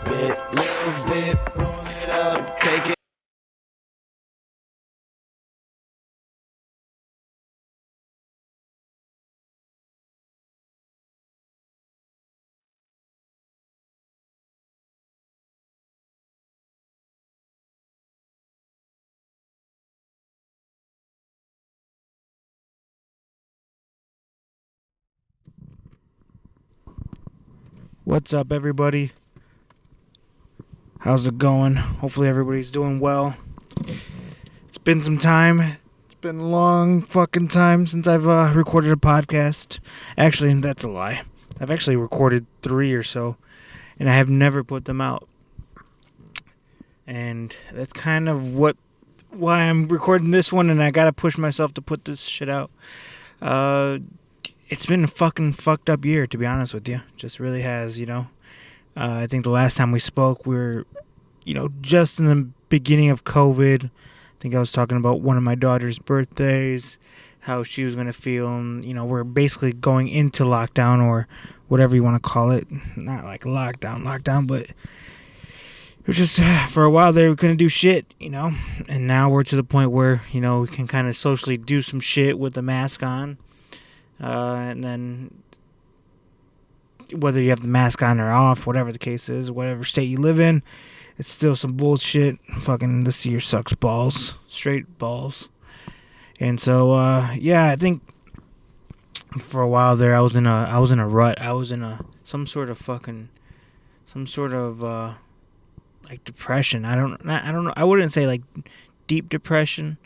bit, little bit, roll it up, take it. What's up, everybody? How's it going? Hopefully, everybody's doing well. It's been some time. It's been a long fucking time since I've recorded a podcast. Actually, that's a lie. I've actually recorded 3 or so, and I have never put them out. And that's kind of why I'm recording this one, and I gotta push myself to put this shit out. It's been a fucking fucked up year, to be honest with you. Just really has. I think the last time we spoke, we were, just in the beginning of COVID. I think I was talking about one of my daughter's birthdays, how she was going to feel. And, we're basically going into lockdown or whatever you want to call it. Not like lockdown, but it was just for a while there, we couldn't do shit, And now we're to the point where, we can kind of socially do some shit with the mask on. And then whether you have the mask on or off, whatever the case is, whatever state you live in, it's still some bullshit. Fucking this year sucks balls. Straight balls. And so, I think for a while there I was in a rut. I was in some sort of like depression. I don't know. I wouldn't say like deep depression.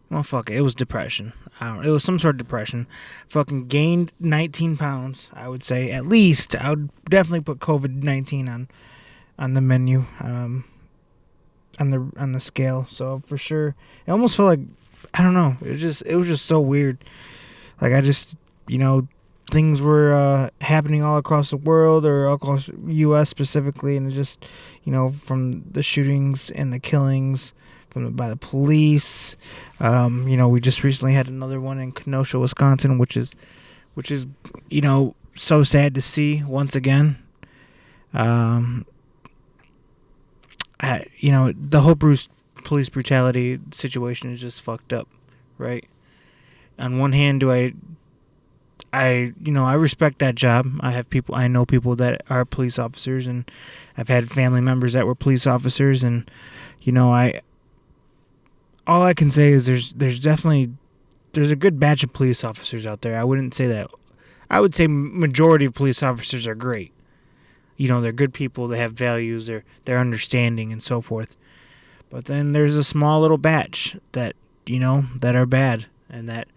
Well, fuck it. It was depression. It was some sort of depression. Fucking gained 19 pounds, I would say. At least. I would definitely put COVID-19 on the menu. On the scale. So, for sure. It almost felt like, I don't know. It was just so weird. Like, I just, things were happening all across the world or all across U.S. specifically. And it just, from the shootings and the killings by the police. We just recently had another one in Kenosha, Wisconsin, which is, so sad to see once again. The whole police brutality situation is just fucked up, right? On one hand, I respect that job. I know people that are police officers, and I've had family members that were police officers, and all I can say is there's a good batch of police officers out there. I wouldn't say that. I would say majority of police officers are great. They're good people. They have values. They're understanding and so forth. But then there's a small little batch that that are bad and that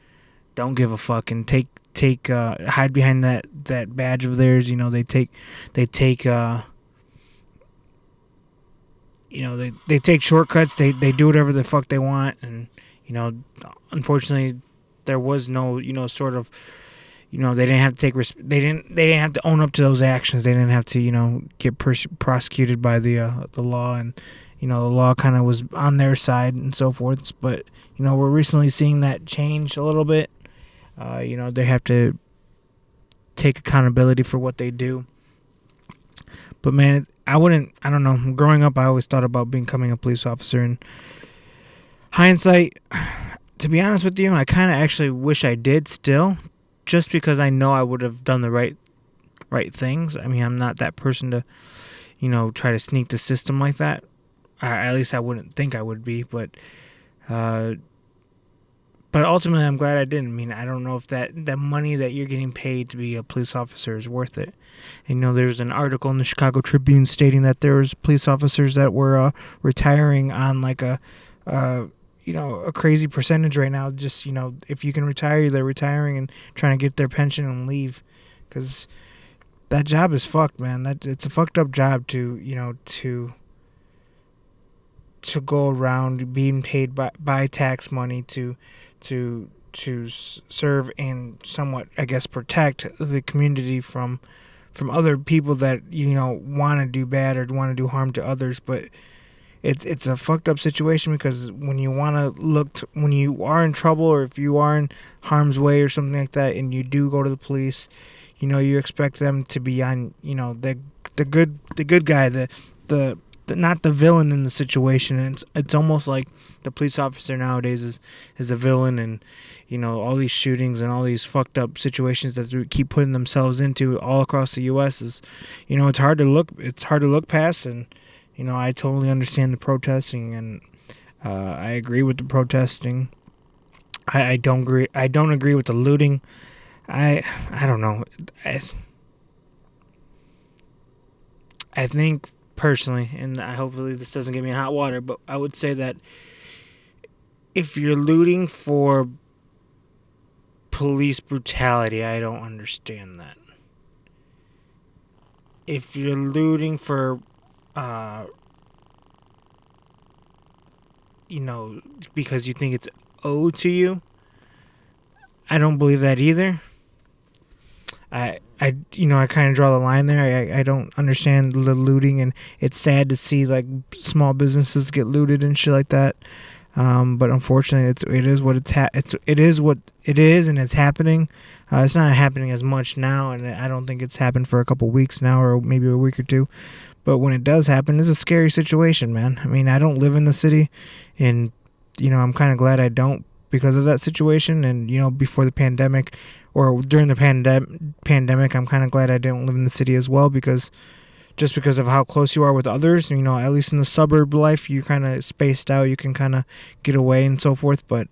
don't give a fuck and hide behind that badge of theirs. They take they take shortcuts. They do whatever the fuck they want, and unfortunately, there was no sort of they didn't have to they didn't have to own up to those actions. They didn't have to get prosecuted by the law, and the law kind of was on their side and so forth. But we're recently seeing that change a little bit. They have to take accountability for what they do. But man, I don't know. Growing up, I always thought about becoming a police officer. And hindsight, to be honest with you, I kind of actually wish I did still, just because I know I would have done the right things. I mean, I'm not that person to, try to sneak the system like that. At least I wouldn't think I would be. But ultimately, I'm glad I didn't. I mean, I don't know if that money that you're getting paid to be a police officer is worth it. And, there's an article in the Chicago Tribune stating that there was police officers that were retiring on like a crazy percentage right now. Just, if you can retire, they're retiring and trying to get their pension and leave. Because that job is fucked, man. It's a fucked up job to go around being paid by tax money to serve and somewhat, I guess, protect the community from other people that want to do bad or want to do harm to others. But it's a fucked up situation, because when you when you are in trouble, or if you are in harm's way or something like that, and you do go to the police, you expect them to be on the good guy, the not the villain in the situation. And it's almost like the police officer nowadays is the villain, and all these shootings and all these fucked up situations that they keep putting themselves into all across the U.S. is, it's hard to look past. And I totally understand the protesting, and I agree with the protesting. I don't agree with the looting. I don't know. I think personally, and hopefully this doesn't get me in hot water, but I would say that if you're looting for police brutality, I don't understand that. If you're looting for, because you think it's owed to you, I don't believe that either. I kind of draw the line there. I don't understand the looting, and it's sad to see like small businesses get looted and shit like that. But unfortunately, it is what it is, and it's happening. It's not happening as much now, and I don't think it's happened for a couple weeks now, or maybe a week or two. But when it does happen, it's a scary situation, man. I mean, I don't live in the city, and I'm kind of glad I don't because of that situation. And before the pandemic, or during the pandemic, I'm kind of glad I didn't live in the city as well, because of how close you are with others. At least in the suburb life, you kind of spaced out. You can kind of get away and so forth. But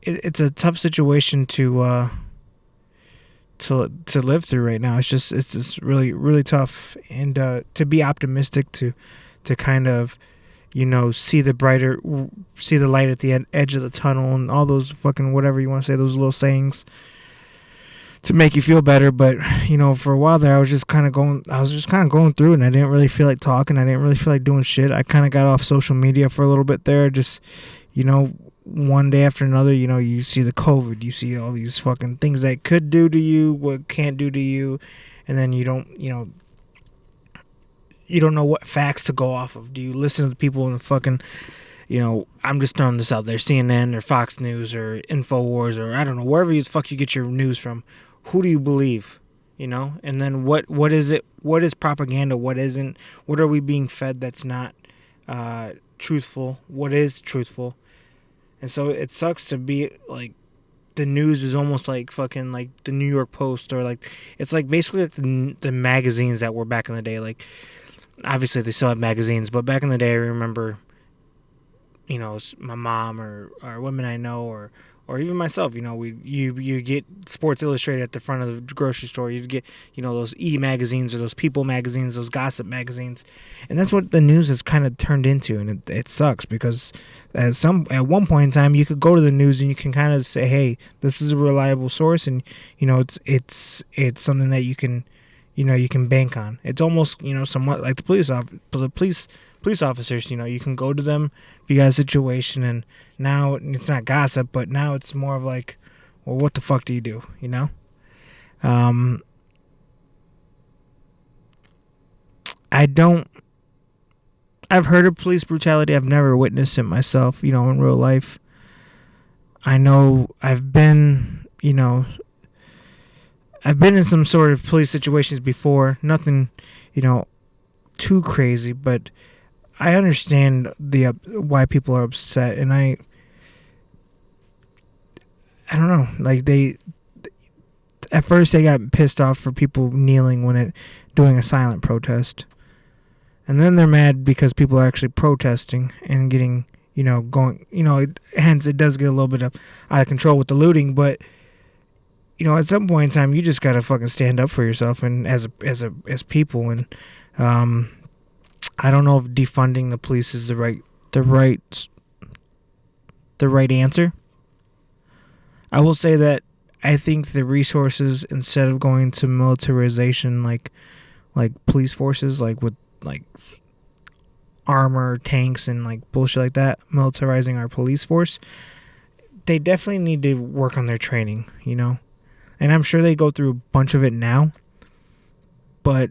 it's a tough situation to live through right now. It's just really, really tough. And to be optimistic, to kind of see the light at the edge of the tunnel, and all those fucking whatever you want to say, those little sayings to make you feel better. But for a while there, I was just kind of going through it, and I didn't really feel like talking. I didn't really feel like doing shit. I kind of got off social media for a little bit there. Just one day after another, you see the COVID, you see all these fucking things that could do to you, what can't do to you, and then you don't know what facts to go off of. Do you listen to the people in the fucking, I'm just throwing this out there, CNN or Fox News or InfoWars, or I don't know, wherever the fuck you get your news from? Who do you believe? And then what is it? What is propaganda? What isn't? What are we being fed that's not truthful? What is truthful? And so it sucks to be like, the news is almost like fucking like the New York Post, or like it's like basically like the magazines that were back in the day. Like, obviously they still have magazines, but back in the day, I remember, my mom or women I know, or even myself, you get Sports Illustrated at the front of the grocery store. You'd get, those magazines, or those People magazines, those gossip magazines. And that's what the news has kind of turned into. And it sucks, because at one point in time, you could go to the news and you can kind of say, hey, this is a reliable source. And, it's something that you can, you can bank on. It's almost, somewhat like the police officers. You can go to them if you got a situation, and now it's not gossip, but now it's more of like, well, what the fuck do you do? I've heard of police brutality. I've never witnessed it myself, in real life. I know I've been in some sort of police situations before. Nothing, too crazy, but I understand why people are upset, and I don't know. Like, at first they got pissed off for people kneeling when doing a silent protest, and then they're mad because people are actually protesting and getting, going, hence it does get a little bit out of control with the looting. But at some point in time, you just gotta fucking stand up for yourself, and as people. And I don't know if defunding the police is the right answer. I will say that I think the resources, instead of going to militarization, like police forces, like with like armor, tanks, and like bullshit like that, militarizing our police force, they definitely need to work on their training, And I'm sure they go through a bunch of it now, but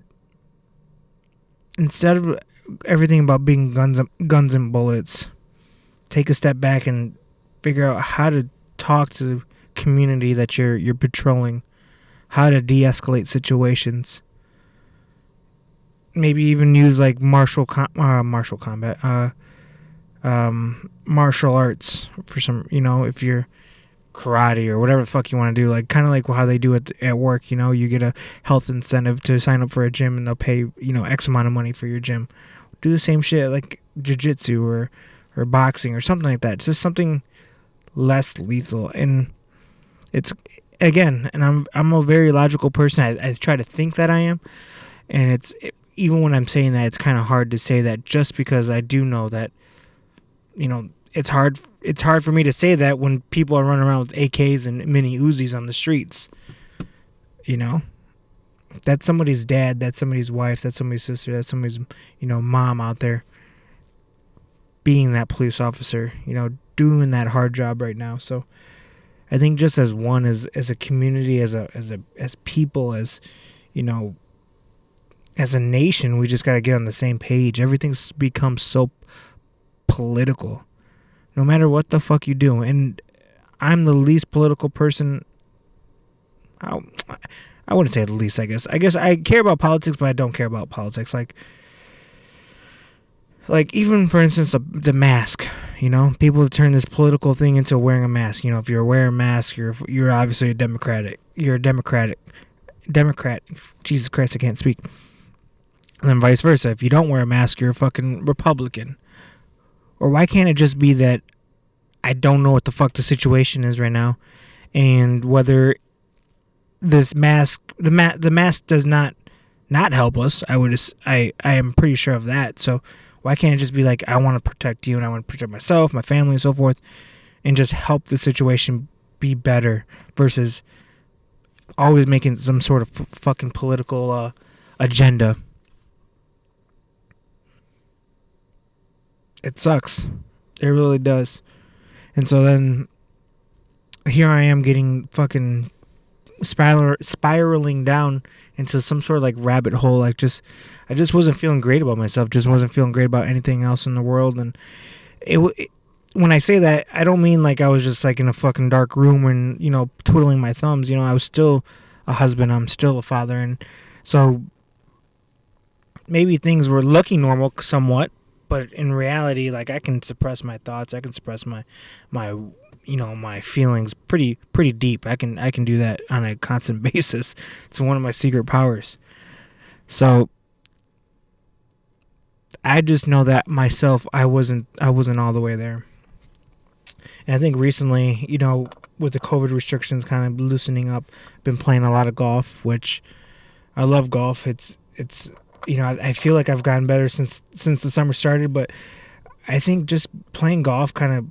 instead of everything about being guns and bullets, take a step back and figure out how to talk to the community that you're patrolling, how to de-escalate situations, maybe even use like martial arts for some, if you're karate or whatever the fuck you want to do, like kind of like how they do it at work. You get a health incentive to sign up for a gym and they'll pay X amount of money for your gym. Do the same shit like jiu-jitsu or boxing or something like that. It's just something less lethal. And it's, again, and I'm a very logical person. I try to think that I am, and even when I'm saying that, it's kind of hard to say that, just because I do know that it's hard for me to say that when people are running around with AKs and mini Uzis on the streets. That's somebody's dad, that's somebody's wife, that's somebody's sister, that's somebody's mom out there being that police officer, doing that hard job right now. So I think just as one, as a community, as people, as as a nation, we just got to get on the same page. Everything's become so political, no matter what the fuck you do. And I'm the least political person. I wouldn't say the least, I guess. I guess I care about politics, but I don't care about politics. Like even, for instance, the mask. People have turned this political thing into wearing a mask. If you're wearing a mask, you're obviously a Democrat. Jesus Christ, I can't speak. And then vice versa. If you don't wear a mask, you're a fucking Republican. Or why can't it just be that I don't know what the fuck the situation is right now, and whether this mask, the mask does not help us. I am pretty sure of that. So why can't it just be like, I want to protect you and I want to protect myself, my family, and so forth, and just help the situation be better, versus always making some sort of fucking political agenda. It sucks. It really does. And so then here I am getting fucking spiraling down into some sort of like rabbit hole. I just wasn't feeling great about myself. Just wasn't feeling great about anything else in the world. And when I say that, I don't mean like I was just like in a fucking dark room and twiddling my thumbs. I was still a husband. I'm still a father, and so maybe things were looking normal somewhat. But in reality, like, I can suppress my thoughts. I can suppress my my feelings pretty deep. I can do that on a constant basis. It's one of my secret powers. So I just know that myself, I wasn't all the way there. And I think recently, with the COVID restrictions kind of loosening up, I've been playing a lot of golf, which I love golf. It's I feel like I've gotten better since the summer started, but I think just playing golf kind of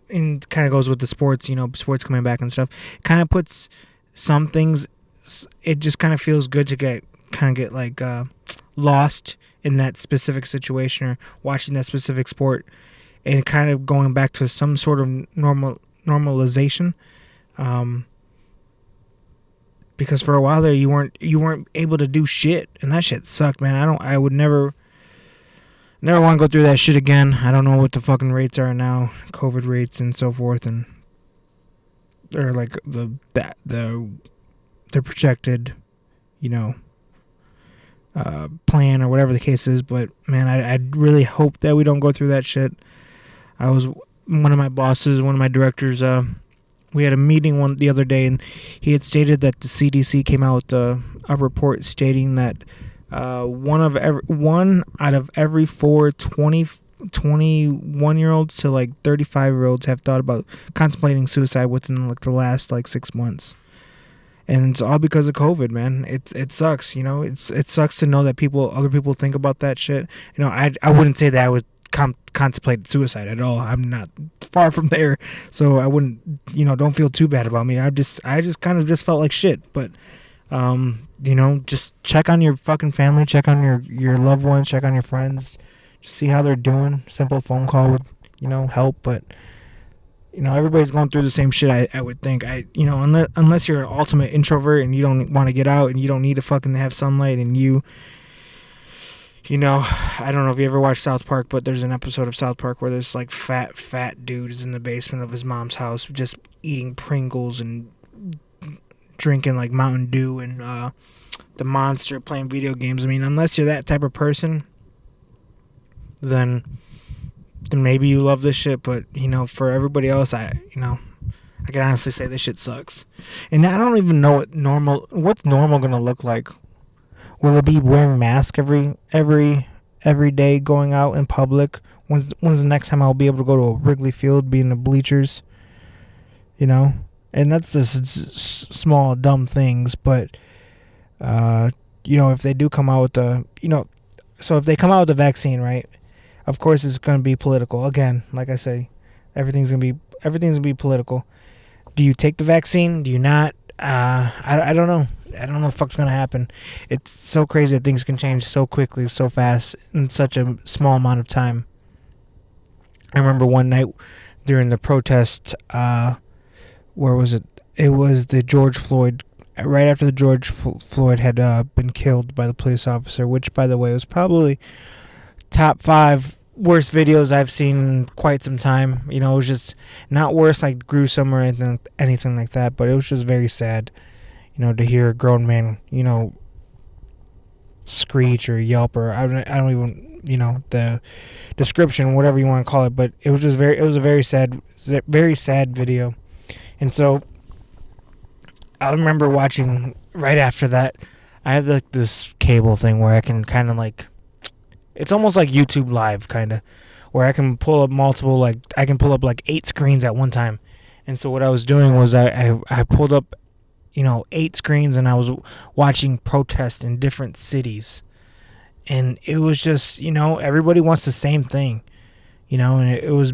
and kind of goes with the sports, sports coming back and stuff. Kind of puts some things. It just kind of feels good to get like lost in that specific situation or watching that specific sport, and kind of going back to some sort of normalization. Because for a while there, you weren't able to do shit, and that shit sucked, man. I would never want to go through that shit again. I don't know what the fucking rates are now, COVID rates and so forth, and or like the projected, plan or whatever the case is. But man, I really hope that we don't go through that shit. I was one of my bosses, one of my directors. We had a meeting the other day, and he had stated that the CDC came out with a report stating that one out of every 4 21-year-olds to like 35-year-olds have thought about contemplating suicide within like the last like 6 months. And it's all because of COVID, man. It sucks, it sucks to know that other people think about that shit. I wouldn't say that I would contemplate suicide at all. I'm not far from there, so I wouldn't, don't feel too bad about me. I just kind of just felt like shit. But just check on your fucking family, check on your loved ones, check on your friends, just see how they're doing. Simple phone call would help. But everybody's going through the same shit. I would think. Unless you're an ultimate introvert and you don't want to get out and you don't need to fucking have sunlight, and I don't know if you ever watched South Park, but there's an episode of South Park where this like fat dude is in the basement of his mom's house just eating Pringles and drinking like Mountain Dew and the monster playing video games. I mean, unless you're that type of person, then maybe you love this shit. But for everybody else, I can honestly say this shit sucks. And I don't even know what's normal gonna look like. Will it be wearing masks every day, going out in public? When's the next time I'll be able to go to a Wrigley Field, be in the bleachers? And that's just small dumb things, but if they do come out with so if they come out with the vaccine, right? Of course, it's gonna be political. Again, like I say, everything's gonna be political. Do you take the vaccine? Do you not? I don't know. I don't know what the fuck's gonna happen. It's so crazy that things can change so quickly, so fast, in such a small amount of time. I remember one night during the protest, where was it? It was the George Floyd, right after the George Floyd had been killed by the police officer, which, by the way, was probably top 5 worst videos I've seen in quite some time. It was just not worse, like gruesome or anything like that, but it was just very sad, to hear a grown man, screech or yelp, or I don't even, the description, whatever you want to call it, but it was a very sad video. And so I remember watching right after that. I have this cable thing where I can kind of it's almost like YouTube Live, kind of, where I can pull up I can pull up 8 screens at one time. And so what I was doing was I pulled up, 8 screens, and I was watching protests in different cities. And it was just, everybody wants the same thing, and it was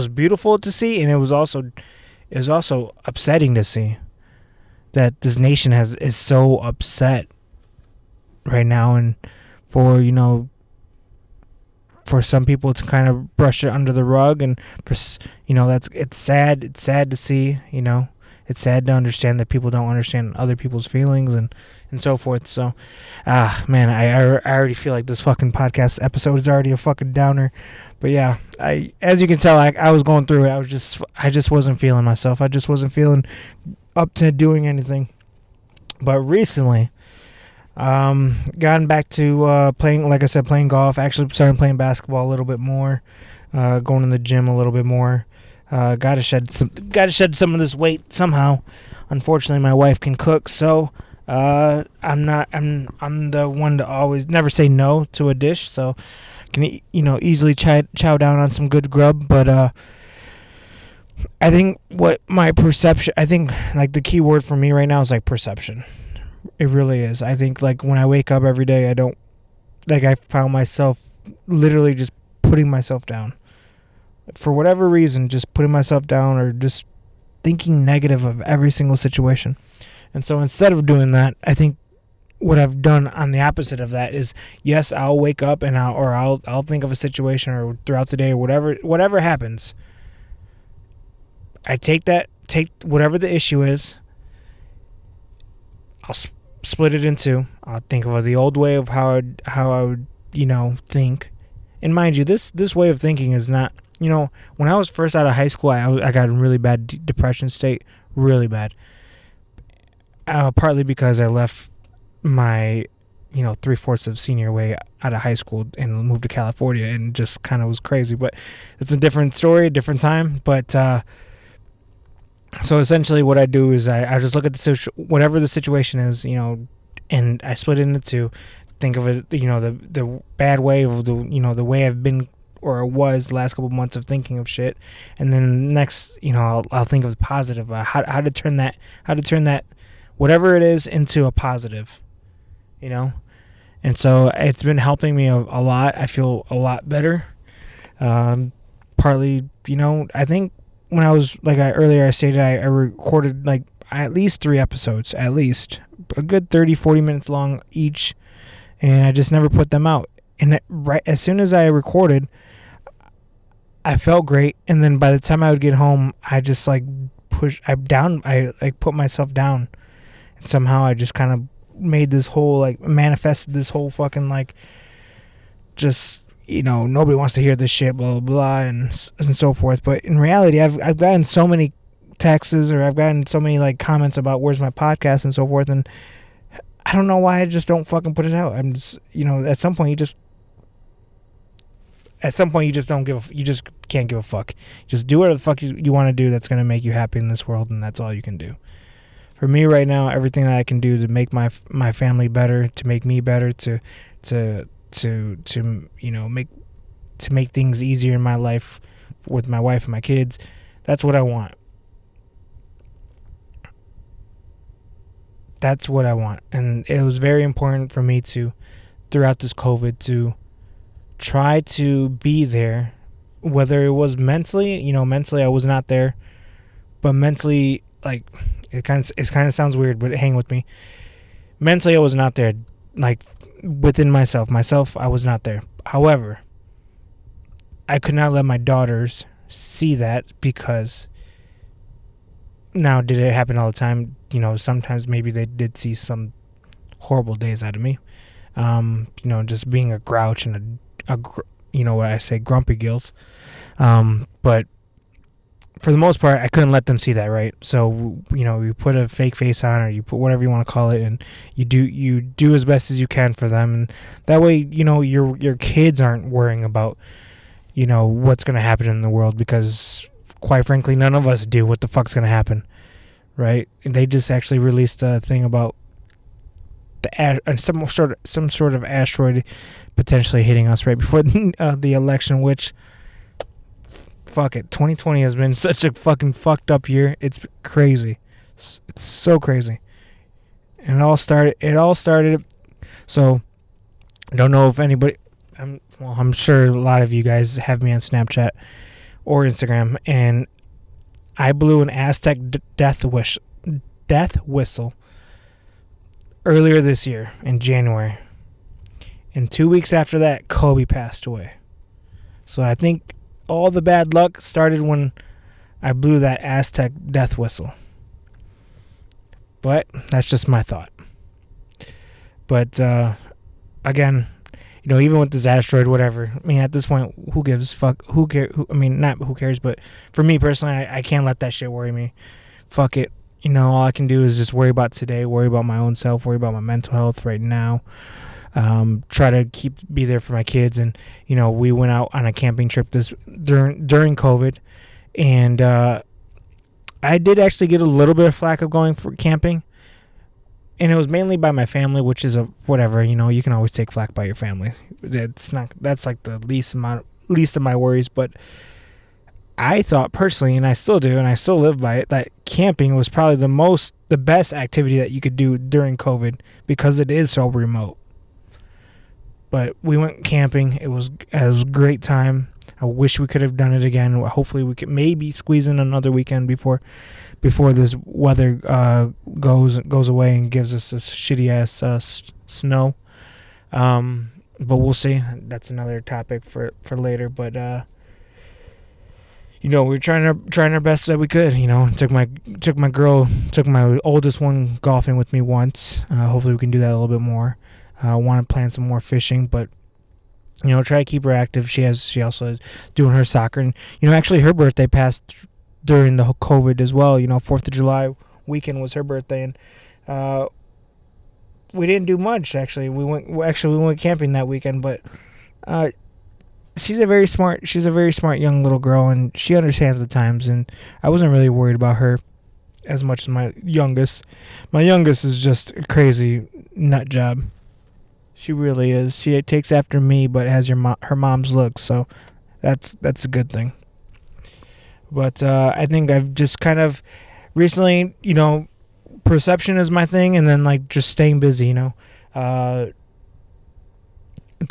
beautiful to see, and it was also upsetting to see that this nation is so upset right now, and for some people to kind of brush it under the rug, and for it's sad to see. It's sad to understand that people don't understand other people's feelings and so forth. So man, I already feel like this fucking podcast episode is already a fucking downer. But yeah, as you can tell, I was going through it. I just wasn't feeling myself. I just wasn't feeling up to doing anything. But recently, gotten back to playing, like I said, playing golf. Actually started playing basketball a little bit more, going to the gym a little bit more. Got to shed some of this weight somehow. Unfortunately, my wife can cook, so I'm the one to always never say no to a dish, so can easily chow down on some good grub. But I think the key word for me right now is perception. It really is. I think when I wake up every day, I found myself literally just putting myself down. For whatever reason, just putting myself down, or just thinking negative of every single situation. And so instead of doing that, I think what I've done on the opposite of that is, yes, I'll wake up and I'll think of a situation, or throughout the day, or whatever happens. I take whatever the issue is, I'll split it in two. I'll think of the old way of how I would think. And mind you, this way of thinking is not, when I was first out of high school, I got in really bad depression state, really bad. Partly because I left my, 3/4 of senior way out of high school and moved to California, and just kind of was crazy. But it's a different story, different time. But so essentially, what I do is I just look at whatever the situation is, and I split it into two. Think of it, the bad way of the way I've been or was the last couple of months of thinking of shit, and then next, I'll think of the positive, how to turn that whatever it is into a positive, and so it's been helping me a lot. I feel a lot better. Partly, I think when I was earlier I stated, I recorded at least 3 episodes, at least a good 30-40 minutes long each, and I just never put them out. And right as soon as I recorded, I felt great, and then by the time I would get home, I just put myself down, and somehow I just kind of made this whole manifested this whole fucking just nobody wants to hear this shit, blah blah blah, and so forth. But in reality, I've gotten so many texts, or I've gotten so many like comments about where's my podcast and so forth, and I don't know why I just don't fucking put it out. I'm just, at some point you just don't you just can't give a fuck. Just do whatever the fuck you want to do that's gonna make you happy in this world, and that's all you can do. For me right now, everything that I can do to make my family better, to make me better, to make things easier in my life with my wife and my kids, that's what I want. That's what I want. And it was very important for me to, throughout this COVID, to try to be there, whether it was mentally, mentally I was not there, but mentally, like, it kind of sounds weird, but hang with me. Mentally, I was not there, like, within myself, I was not there. However, I could not let my daughters see that, because now, did it happen all the time? Sometimes maybe they did see some horrible days out of me. Just being a grouch and what I say, grumpy gills. But for the most part, I couldn't let them see that, right? So, you put a fake face on, or you put whatever you want to call it, and you do as best as you can for them, and that way, your kids aren't worrying about, what's going to happen in the world, because quite frankly, none of us do what the fuck's going to happen, right? And they just actually released a thing about some sort of asteroid potentially hitting us right before the election, which, fuck it, 2020 has been such a fucking fucked up year. It's crazy. It's so crazy. And it all started. So, I don't know if anybody, I'm sure a lot of you guys have me on Snapchat or Instagram, and I blew an Aztec death whistle earlier this year in January. And 2 weeks after that, Kobe passed away. So I think all the bad luck started when I blew that Aztec death whistle. But that's just my thought. But again, even with this asteroid, whatever. I mean, at this point, who gives a fuck? Who cares? Not who cares, but for me personally, I can't let that shit worry me. Fuck it. All I can do is just worry about today, worry about my own self, worry about my mental health right now. Try to be there for my kids, and we went out on a camping trip during COVID, and I did actually get a little bit of flack of going for camping, and it was mainly by my family, which is whatever. You can always take flack by your family. That's like the least of my worries. But I thought personally, and I still do, and I still live by it, that camping was probably the best activity that you could do during COVID, because it is so remote. But we went camping. It was a great time. I wish we could have done it again. Hopefully we could maybe squeeze in another weekend before this weather goes away and gives us this shitty ass snow. But we'll see. That's another topic for later. But we were trying our best that we could. Took my oldest one golfing with me once. Hopefully we can do that a little bit more. I want to plan some more fishing, but try to keep her active. She also is doing her soccer, and actually her birthday passed during the COVID as well. 4th of July weekend was her birthday, and we didn't do much actually. We went camping that weekend, but she's a very smart young little girl, and she understands the times, and I wasn't really worried about her as much as my youngest. My youngest is just a crazy nut job. She really is. She takes after me, but has her mom's look, so that's a good thing. But I think I've just kind of recently, perception is my thing, and then like just staying busy. It's a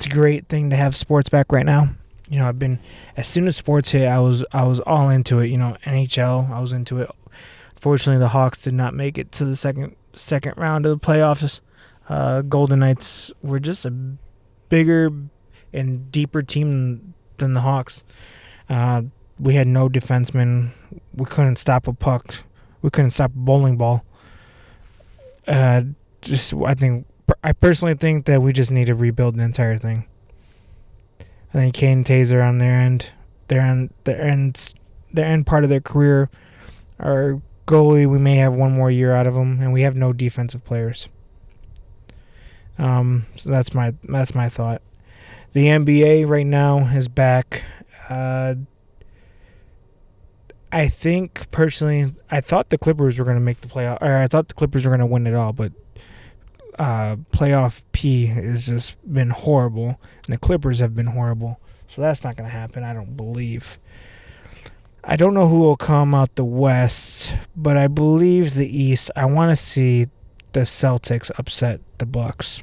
great thing to have sports back right now. I've been, as soon as sports hit, I was all into it. NHL, I was into it. Unfortunately, the Hawks did not make it to the second round of the playoffs. Golden Knights were just a bigger and deeper team than the Hawks. We had no defensemen. We couldn't stop a puck. We couldn't stop a bowling ball. I personally think that we just need to rebuild the entire thing. I think Kane and Taser on their end part of their career Our goalie, we may have one more year out of him, and we have no defensive players. So that's my thought. The NBA right now is back. I think personally, I thought the Clippers were going to make the playoff, or I thought the Clippers were going to win it all, but playoff P has just been horrible, and the Clippers have been horrible. So that's not going to happen, I don't believe. I don't know who will come out the West, but I believe the East. I want to see the Celtics upset the Bucks,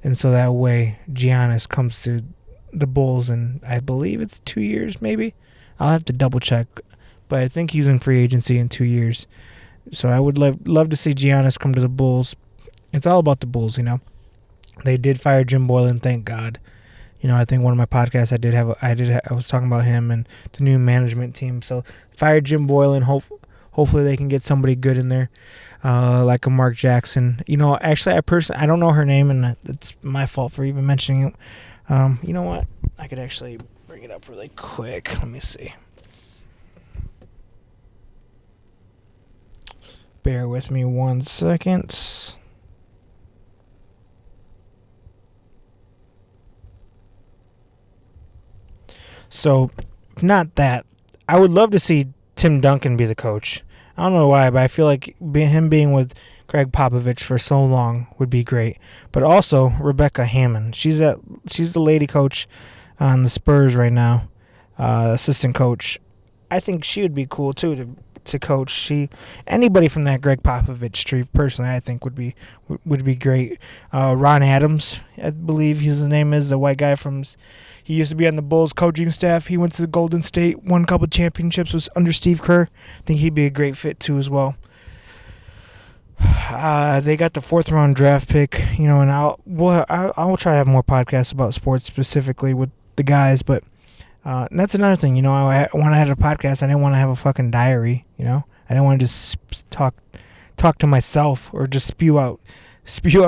and so that way Giannis comes to the Bulls, and I believe it's 2 years, maybe. I'll have to double check, but I think he's in free agency in 2 years. So I would love to see Giannis come to the Bulls. It's all about the Bulls, you know. They did fire Jim Boylan, thank God. You know, I think one of my podcasts I was talking about him and the new management team. So fire Jim Boylan. Hopefully they can get somebody good in there, like a Mark Jackson. You know, actually I don't know her name, and it's my fault for even mentioning it. You know what? I could actually bring it up really quick. Let me see. Bear with me 1 second. So, not that. I would love to see Tim Duncan be the coach. I don't know why, but I feel like him being with Greg Popovich for so long would be great. But also Rebecca Hammond. She's the lady coach on the Spurs right now, assistant coach. I think she would be cool too to coach. Anybody from that Greg Popovich tree, personally, I think would be great. Ron Adams, I believe his name is, the white guy he used to be on the Bulls coaching staff. He went to Golden State, won a couple championships, was under Steve Kerr. I think he'd be a great fit too as well. They got the 4th round draft pick, you know, and I'll try to have more podcasts about sports specifically with the guys, but and that's another thing, you know. When I had a podcast, I didn't want to have a fucking diary, you know. I didn't want to just talk to myself or just spew out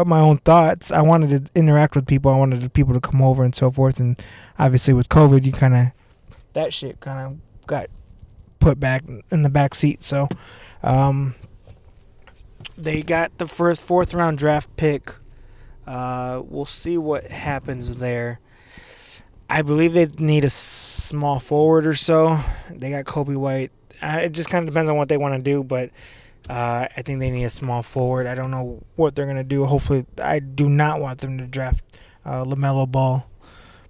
my own thoughts. I wanted to interact with people. I wanted the people to come over and so forth. And obviously with COVID, that shit kind of got put back in the back seat. So they got the 4th round draft pick. We'll see what happens there. I believe they need a small forward or so. They got Kobe White. It just kind of depends on what they want to do, but I think they need a small forward. I don't know what they're going to do. Hopefully, I do not want them to draft LaMelo Ball.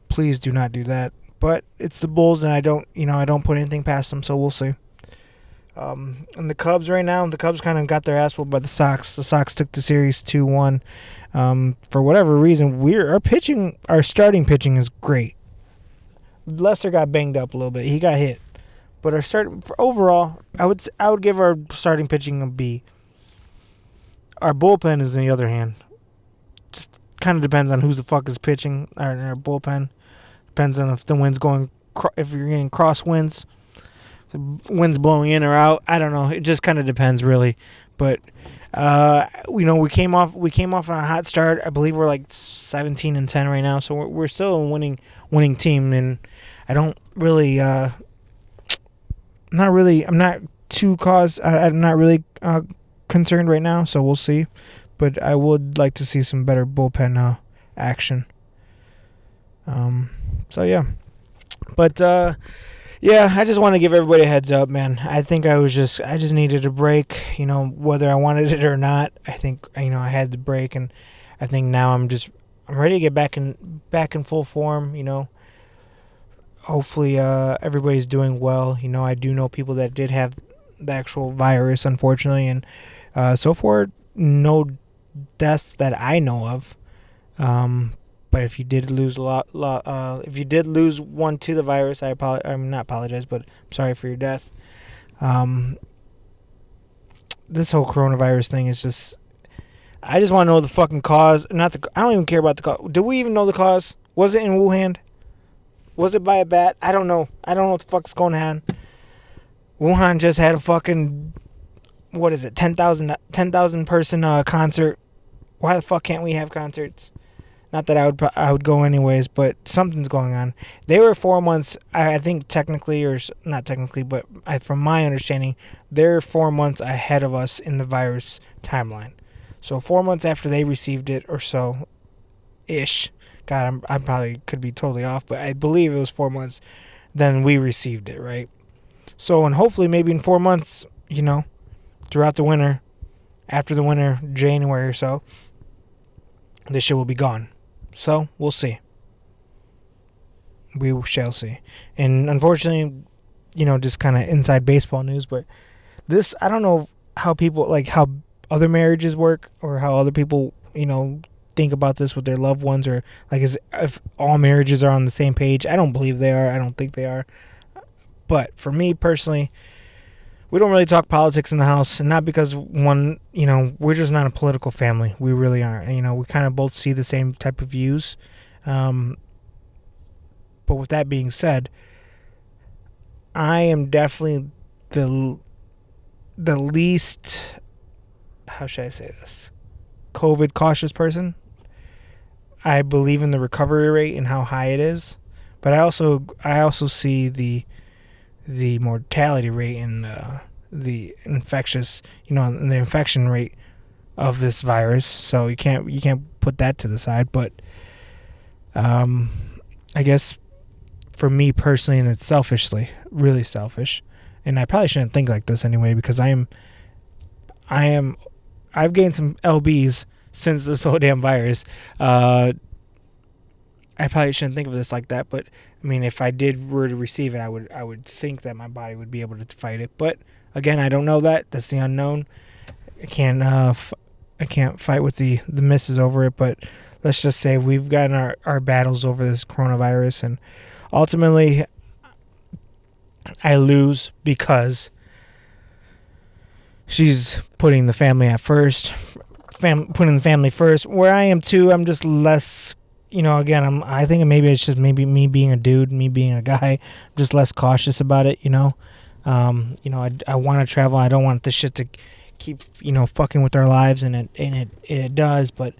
Please do not do that. But it's the Bulls, and I don't put anything past them, so we'll see. And the Cubs right now, the Cubs kind of got their ass whooped by the Sox. The Sox took the series 2-1. For whatever reason, our starting pitching is great. Lester got banged up a little bit. He got hit. But overall, I would give our starting pitching a B. Our bullpen is on the other hand. Just kind of depends on who the fuck is pitching. Our bullpen depends on if the wind's going, if you're getting cross winds, the wind's blowing in or out. I don't know. It just kind of depends, really. But we came off on a hot start. I believe we're like 17-10 right now, so we're still a winning team, and I don't really. I'm not really concerned right now, so we'll see. But I would like to see some better bullpen action. So yeah. But yeah, I just want to give everybody a heads up, man. I think I just needed a break, you know, whether I wanted it or not. I think, you know, I had the break, and I think now I'm ready to get back in full form, you know. Hopefully everybody's doing well. You know, I do know people that did have the actual virus, unfortunately, and so far no deaths that I know of. But if you did lose if you did lose one to the virus, I'm not apologize, but I'm sorry for your death. This whole coronavirus thing is just, I just want to know the fucking cause. I don't even care about the cause. Do we even know the cause? Was it in Wuhan? Was it by a bat? I don't know. I don't know what the fuck's going on. Wuhan just had a fucking, 10,000 person concert. Why the fuck can't we have concerts? Not that I would go anyways, but something's going on. They were 4 months, I think technically, or not technically, but from my understanding, they're 4 months ahead of us in the virus timeline. So 4 months after they received it or so, ish. God, I probably could be totally off, but I believe it was 4 months. Then we received it, right? So, and hopefully, maybe in 4 months, throughout the winter, after the winter, January or so, this shit will be gone. So, we'll see. We shall see. And unfortunately, just kind of inside baseball news, but this, I don't know how people, like how other marriages work or how other people, think about this with their loved ones, or like if all marriages are on the same page. I don't believe they are. I don't think they are. But for me personally, we don't really talk politics in the house, and not because we're just not a political family. We really aren't. We kind of both see the same type of views. But with that being said, I am definitely the least, how should I say this, COVID cautious person. I believe in the recovery rate and how high it is, but I also see the mortality rate and the infectious, and the infection rate of this virus. So you can't put that to the side. But I guess for me personally, and it's selfishly, really selfish, and I probably shouldn't think like this anyway, because I've gained some lbs since this whole damn virus. I probably shouldn't think of this like that, but I mean, if I were to receive it, I would think that my body would be able to fight it. But again, I don't know that. That's the unknown. I can't fight with the misses over it. But let's just say we've gotten our battles over this coronavirus, and ultimately, I lose because she's putting the family at first. Putting the family first. Where I am too, I'm just less, again, I think maybe it's just maybe me being a dude, me being a guy, I'm just less cautious about it, I want to travel. I don't want this shit to keep, fucking with our lives, and it does, but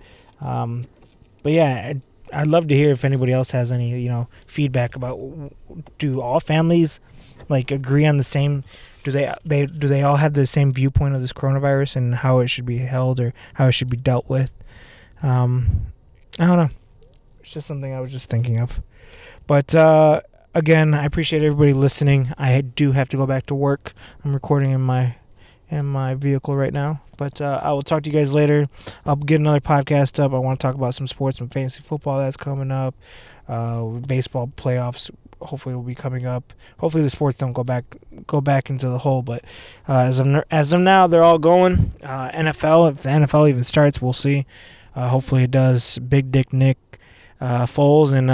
yeah, I'd love to hear if anybody else has any, feedback about, do all families like agree on the same, do they all have the same viewpoint of this coronavirus and how it should be held or how it should be dealt with? I don't know. It's just something I was just thinking of. But again, I appreciate everybody listening. I do have to go back to work. I'm recording in my vehicle right now. But I will talk to you guys later. I'll get another podcast up. I want to talk about some sports, some fantasy football that's coming up. Baseball playoffs hopefully will be coming up. Hopefully the sports don't go back into the hole. But as of now, they're all going. NFL, if the NFL even starts, we'll see. Hopefully it does. Big Dick Nick Foles and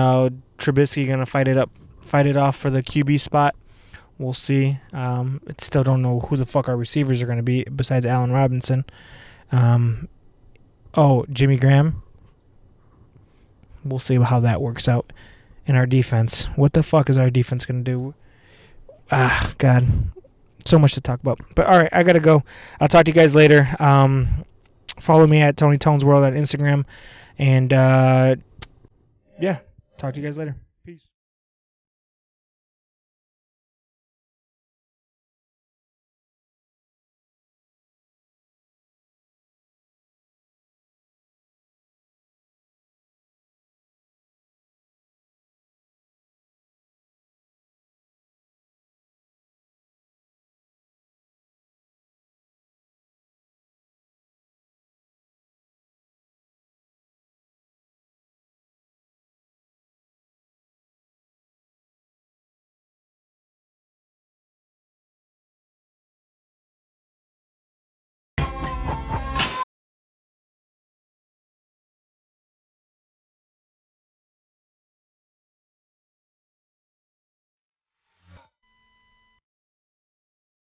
Trubisky gonna fight it off for the QB spot. We'll see. Still don't know who the fuck our receivers are gonna be besides Allen Robinson. Jimmy Graham. We'll see how that works out. In our defense, what the fuck is our defense gonna do? God, so much to talk about. But all right, I gotta go. I'll talk to you guys later. Follow me at Tony Tones World on Instagram, and yeah, talk to you guys later.